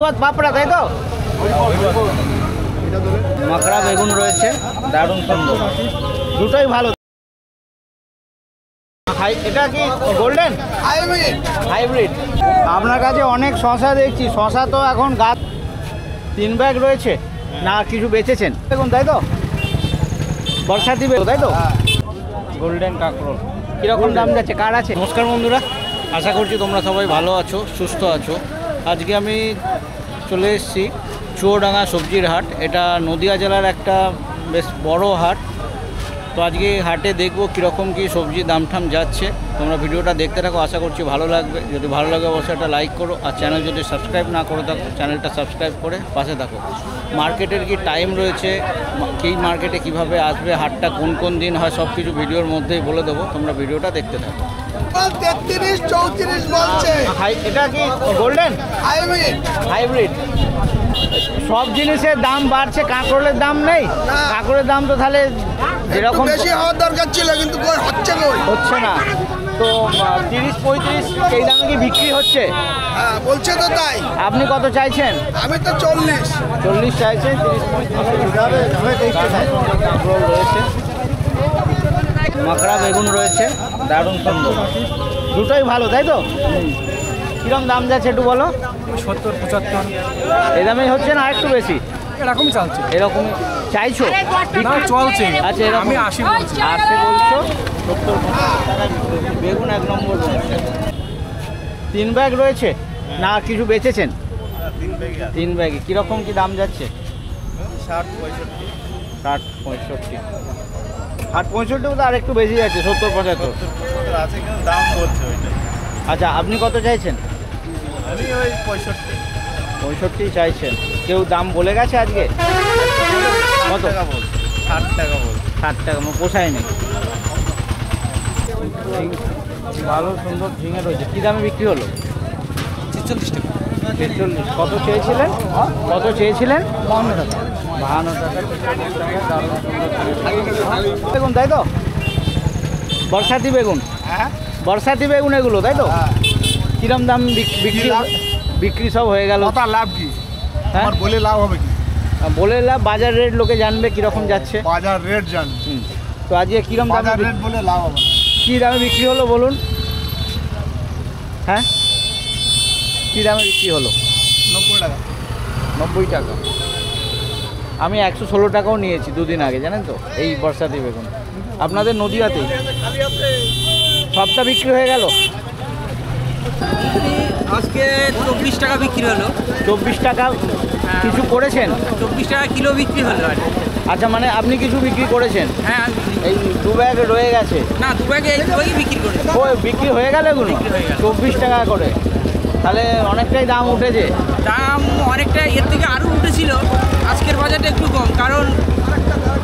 পাপড়া তাই তো মাকড়া বেগুন রয়েছে দারুণ সুন্দর দুটোই ভালো। এটা কি গোল্ডেন হাইব্রিড? আপনার কাছে অনেক শশা দেখছি, শশা তো এখন গাছ 3 ব্যাগ রয়েছে না কিছু বেচেছেন বেগুন তাই তো? বর্ষাতি বেগুন তাই তো? গোল্ডেন কাঁকরোল কীরকম দাম যাচ্ছে কার আছে? নমস্কার বন্ধুরা, আশা করছি তোমরা সবাই ভালো আছো সুস্থ আছো। আজকে আমি চলে এসেছি চুয়াডাঙ্গা সবজির হাট। এটা নদিয়া জেলার একটা বেশ বড় হাট। তো আজকে হাটে দেখবো কীরকম কী সবজির দাম ঠাম যাচ্ছে। তোমরা ভিডিওটা দেখতে থাকো, আশা করছি ভালো লাগবে। যদি ভালো লাগে অবশ্যই একটা লাইক করো, আর চ্যানেল যদি সাবস্ক্রাইব না করে থাকো চ্যানেলটা সাবস্ক্রাইব করে পাশে থাকো। মার্কেটের কি টাইম রয়েছে, কী মার্কেটে কিভাবে আসবে, হাটটা কোন কোন দিন হয়, সব কিছু ভিডিওর মধ্যেই বলে দেবো। তোমরা ভিডিওটা দেখতে থাকো। 33-34 বলছে। এটা কি গোল্ডেন হাইব্রিড? সব জিনিসের দাম বাড়ছে, কাঁকরোলের দাম নেই? কাঁকরোলের দাম তো তাহলে যেরকম বেশি হওয়ার দরকার ছিল কিন্তু হচ্ছে না। তো 30-35 এই দামে কি বিক্রি হচ্ছে? হ্যাঁ বলছে তো তাই। আপনি কত চাইছেন? আমি তো 40 চাইছেন। 30-35 কাঁকরোল রয়েছে, মাকড়া বেগুন রয়েছে দারুণ সুন্দর দুটোই ভালো তাই তো? কিরকম দাম যাচ্ছে একটু বলো। 70-75 এই দামেই হচ্ছে না আরেকটু বেশি? এরকমই চলছে। এরকম চাইছো? না চলছে। আচ্ছা এরকম আমি 80 বলছি। 80 বলছো, 70 টাকা বেগুন 1 নম্বর রয়েছে। 3 ব্যাগ রয়েছে না কিছু বেচেছেন? 3 ব্যাগে কীরকম কি দাম যাচ্ছে? 60-65 60-65 তো আর একটু বেশি যাচ্ছে, 70-75 আছে কিন্তু দাম বলছে ওইটা। আচ্ছা আপনি কত চাইছেন? আমি ওই 65 চাইছেন। কেউ দাম বলে গেছে আজকে? কত টাকা বলছে, 60 টাকা বলছে। 60 টাকা পোষায়নি। ভালো সুন্দর ঝিঙে রয়েছে, কী দামে বিক্রি হলো? 46 টাকা। 46। কত চেয়েছিলেন? 52 টাকা। 52 টাকা দারুণ সুন্দর বেগুন তাই তো? বর্ষাতি বেগুন? হ্যাঁ বর্ষাতি বেগুন এগুলো তাই তো? কিরম দাম বিক্রি সব হয়ে গেল? কত লাভ কি? হ্যাঁ আমার বলে লাভ হবে কি? বলে লাভ, বাজার রেট লোকে জানবে কীরকম যাচ্ছে। বাজার রেট জানি, তো আজকে কীরকম দামে বাজার রেট বলে লাভ হবে। কী দামে বিক্রি হলো বলুন? হ্যাঁ কী দামে বিক্রি হলো? 90 টাকা। 90 টাকা। আমি 116 টাকাও নিয়েছি দুদিন আগে, জানেন তো, এই বর্ষাতি বেগুন আপনাদের নদীয়াতেই। সবটা বিক্রি হয়ে গেল? আজকে 24 টাকা বিক্রি হলো। 24 টাকা কিছু করেছেন? 24 টাকা কিলো বিক্রি হলো। আচ্ছা মানে আপনি কিছু বিক্রি করেছেন? হ্যাঁ এই 2 ব্যাগ রয়ে গেছে? না 2 ব্যাগে এই 2 ব্যাগই বিক্রি করেছি। ও বিক্রি হয়ে গেল এগুলো? বিক্রি হয়ে গেল। 24 টাকা করে, তাহলে অনেকটাই দাম উঠেছে। দাম অনেকটা এর থেকে আরও উঠেছিল। আজকের বাজারটা একটু কম, কারণ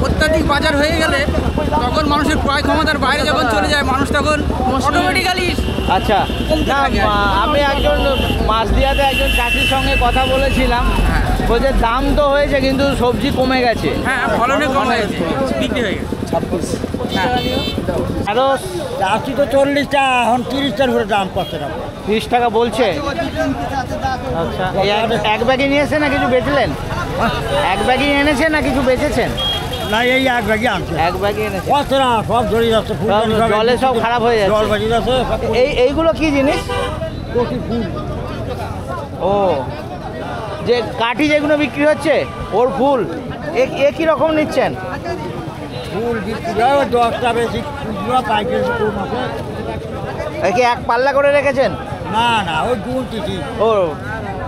অত্যাধিক বাজার হয়ে গেলে তখন মানুষের ক্রয় ক্ষমতার বাইরে যখন চলে যায় মানুষ তখন অটোমেটিক্যালি। আচ্ছা না আমি একজন মাছদিয়াতে একজন চাষির সঙ্গে কথা বলেছিলাম, বলছে দাম তো হয়েছে কিন্তু সবজি কমে গেছে। হ্যাঁ ফলনে কম হয়েছে, বিক্রি হয়ে গেছে। আরও আশি তো 40 টাকা, এখন 30 টাকার উপরে দাম করছে না। 30 টাকা বলছে। আচ্ছা এই এক ব্যাগে নিয়েছে না কিছু বেচলেন? এক ব্যাগই এনেছে না কিছু বেচেছেন? না এই এক ব্যাগে আনছে, এক ব্যাগই এনেছে। কত না সব জড়িয়ে যাচ্ছে, জলে সব খারাপ হয়ে যাচ্ছে। জল বাজিয়ে যাচ্ছে। এইগুলো কি জিনিস? কচি ফুল। ও যে কাঠি যেগুলো বিক্রি হচ্ছে ওর ফুল, এ কী রকম নিচ্ছেন? ফুল বিক্রি হয় 10 টাকা বেশি, খুচরা পাইকারি কম আছে। একে এক পাল্লা করে রেখেছেন? না না ওই দুল টিকি ও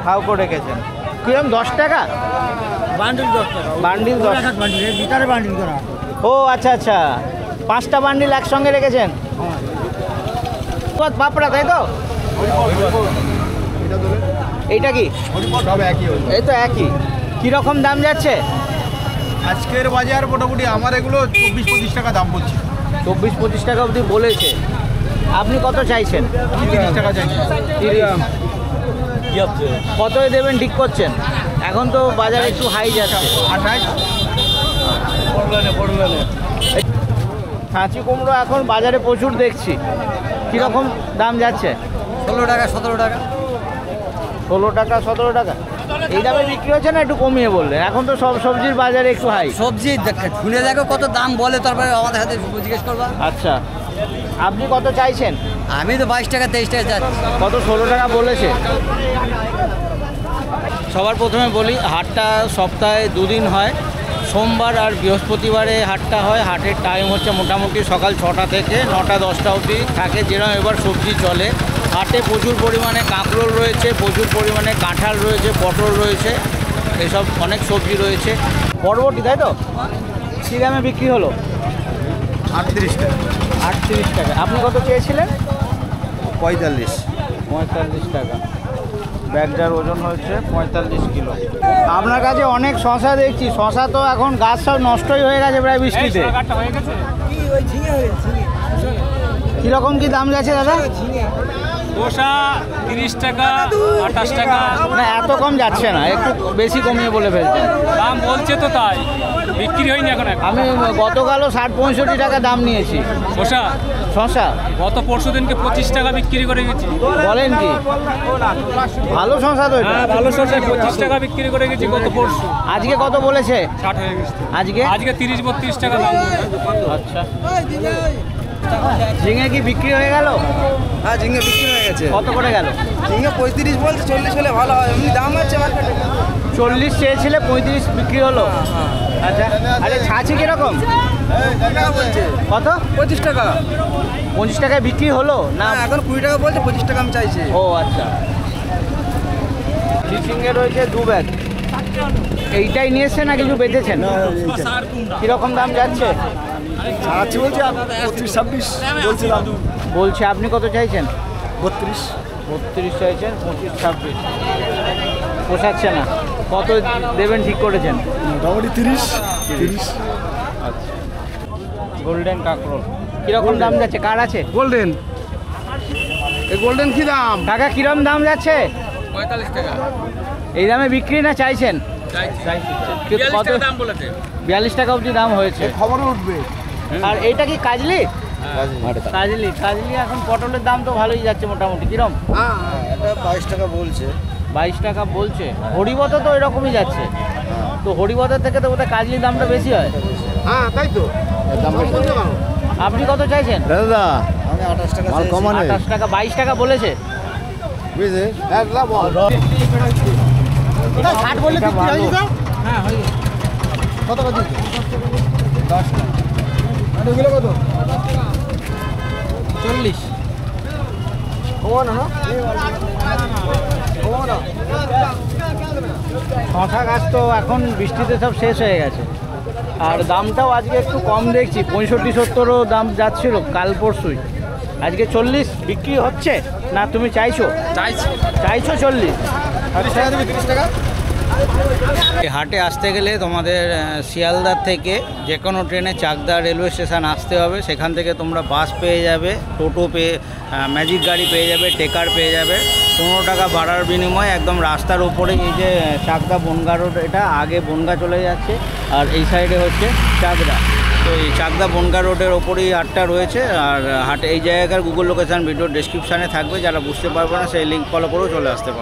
হাউ করে রেখেছেন। কিরকম 10 টাকা বান্ডিল? 10 টাকা বান্ডিল 10 টাকা বান্ডিল, ভিতরে বান্ডিল করা। ও আচ্ছা আচ্ছা, 5টা বান্ডিল একসঙ্গে রেখেছেন। পাপড়া তাই তো? এইটা কি? সব একই হলো। এই তো একই। কীরকম দাম যাচ্ছে আজকের বাজার মোটামুটি আমার এগুলো 24-25 টাকা দাম বলছি। 24-25 টাকা অবধি বলেছে। আপনি কত চাইছেন? 30 টাকা চাইছি। 30। কতই দেবেন ঠিক করছেন? এখন তো বাজারে একটু হাই যাচ্ছে। 28 ছাঁচি কুমড়ো এখন বাজারে প্রচুর দেখছি, কীরকম দাম যাচ্ছে? 16 টাকা 17 টাকা। 16 টাকা 17 টাকা। এই দামে বিক্রি হচ্ছে না, একটু কমিয়ে বললেন। এখন তো সব সবজির বাজারে একটু হাই। সবজি শুনে দেখো কত দাম বলে, তারপরে আমাদের হাতে জিজ্ঞেস করবা। আচ্ছা, আপনি কত চাইছেন? আমি তো 22 টাকা 23 টাকা যাচ্ছি। কত 16 টাকা বলেছে। সবার প্রথমে বলি, হাটটা সপ্তাহে 2 দিন হয়, সোমবার আর বৃহস্পতিবারে হাটটা হয়। হাটের টাইম হচ্ছে মোটামুটি সকাল 6টা থেকে 9টা 10টা অবধি থাকে, যেরকম এবার সবজি চলে। হাটে প্রচুর পরিমাণে কাঁকরোল রয়েছে, প্রচুর পরিমাণে কাঁঠাল রয়েছে, পটল রয়েছে, এসব অনেক সবজি রয়েছে। বরবটি তাই তো কী দামে বিক্রি হলো? 38 টাকা। 38 টাকা। আপনি কত চেয়েছিলেন? 45। 45 টাকা। ব্যাগটার ওজন হচ্ছে 45 কিলো। আপনার কাছে অনেক শশা দেখছি। শশা তো এখন গাছ সব নষ্টই হয়ে গেছে প্রায় বৃষ্টিতে। কীরকম কি দাম যাচ্ছে দাদা? শসা 30 টাকা 28 টাকা। না, এত কম যাচ্ছে না, একটু বেশি কমিয়ে বলে ফেলছেন। দাম বলছে তো তাই, বিক্রি হয়নি এখন। আমি গতকালও 60-65 টাকা দাম নিয়েছি শসা শশা। গত পরশু দিনকে 25 টাকা বিক্রি করে গেছি। বলেন কি? ভালো শশা তো এটা। হ্যাঁ, ভালো শসা 25 টাকা বিক্রি করে গেছি গত পরশু। আজকে কত বলেছে? 60 হয়ে গেছে আজকে আজকে 30-32 টাকা দাম বলছে। আচ্ছা, ঝিঙে কি বিক্রি হয়ে গেল? হ্যাঁ, ঝিঙে বিক্রি হয়ে গেছে। কত করে গেল? ঝিঙে 35 বলছে, 40 হলে ভালো হয়, এমনি দাম আছে মার্কেটে। 40 চেয়েছিলে, 35 বিক্রি হলো। আচ্ছা, আরে ছাঁচি কিরকম? বলছে কত? 25 টাকা। 25 টাকায় বিক্রি হলো না? না, এখন 20 টাকা বলছে, 25 টাকা আমি চাইছি। ও আচ্ছা। চিচিঙ্গে রয়েছে 2 ব্যাগ। এইটাই নিয়ে এসছে না কিছু বেঁচেছেন? কিরকম দাম যাচ্ছে? আচ্ছা বলছি 25-26 বলছিলাম। বলছে আপনি কত চাইছেন? 32। 32 চাইছেন, 25-26 পোষাচ্ছে না। কত দেবেন ঠিক করেছেন? মোটামুটি 30। আচ্ছা, গোল্ডেন কাঁকরোল কিরকম দাম যাচ্ছে? কার আছে গোল্ডেন? এই গোল্ডেন কি দাম? কাকা কিরম দাম যাচ্ছে? 45 টাকা। এই দামে বিক্রি না চাইছেন? কত? 42 টাকা অবধি দাম হয়েছে। খবরে উঠবে। আর এইটা কি কাজলি? কাজলি কাজলি এখন পটলের দাম তো ভালোই যাচ্ছে মোটামুটি। কিরম? এটা 22 টাকা বলছে। 22 টাকা বলছে। হরিবত তো এরকমই যাচ্ছে। তো হরিবতের থেকে তো বোধহয় কাজলির দামটা বেশি হয়। হ্যাঁ, তাই তো। দাম বেশি। আপনি কত চাইছেন? দাদা আমি 28 টাকা চাইছি। 28 টাকা। 22 টাকা বলেছে। বুঝলে? একলা বল। 60 বললে বিক্রি হয়ে যেত? হ্যাঁ, হয়ে গেছে। কত কত? 10 টাকা। আর এগুলো কত? 40। কমো না। কমো না। শশা গাছ তো এখন বৃষ্টিতে সব শেষ হয়ে গেছে। আর দামটাও আজকে একটু কম দেখছি, 65-70ও দাম যাচ্ছিল কাল পরশুই। আজকে 40 বিক্রি হচ্ছে না? তুমি চাইছো? চাইছো 40? আচ্ছা, 30 টাকা। এই হাটে আসতে গেলে তোমাদের শিয়ালদার থেকে যে কোনো ট্রেনে চাকদা রেলওয়ে স্টেশন আসতে হবে। সেখান থেকে তোমরা বাস পেয়ে যাবে, টোটো পেয়ে, ম্যাজিক গাড়ি পেয়ে যাবে, টেকার পেয়ে যাবে। 15 টাকা ভাড়ার বিনিময়ে একদম রাস্তার ওপরে এই যে চাকদা বনগা রোড, এটা আগে বনগা চলে যাচ্ছে আর এই সাইডে হচ্ছে চাকদা। তো এই চাকদা বনগা রোডের ওপরেই হাটটা রয়েছে। আর হাটে এই জায়গার গুগল লোকেশান ভিডিও ডেসক্রিপশানে থাকবে, যারা বুঝতে পারবে না সেই লিঙ্ক ফলো করেও চলে আসতে পারে।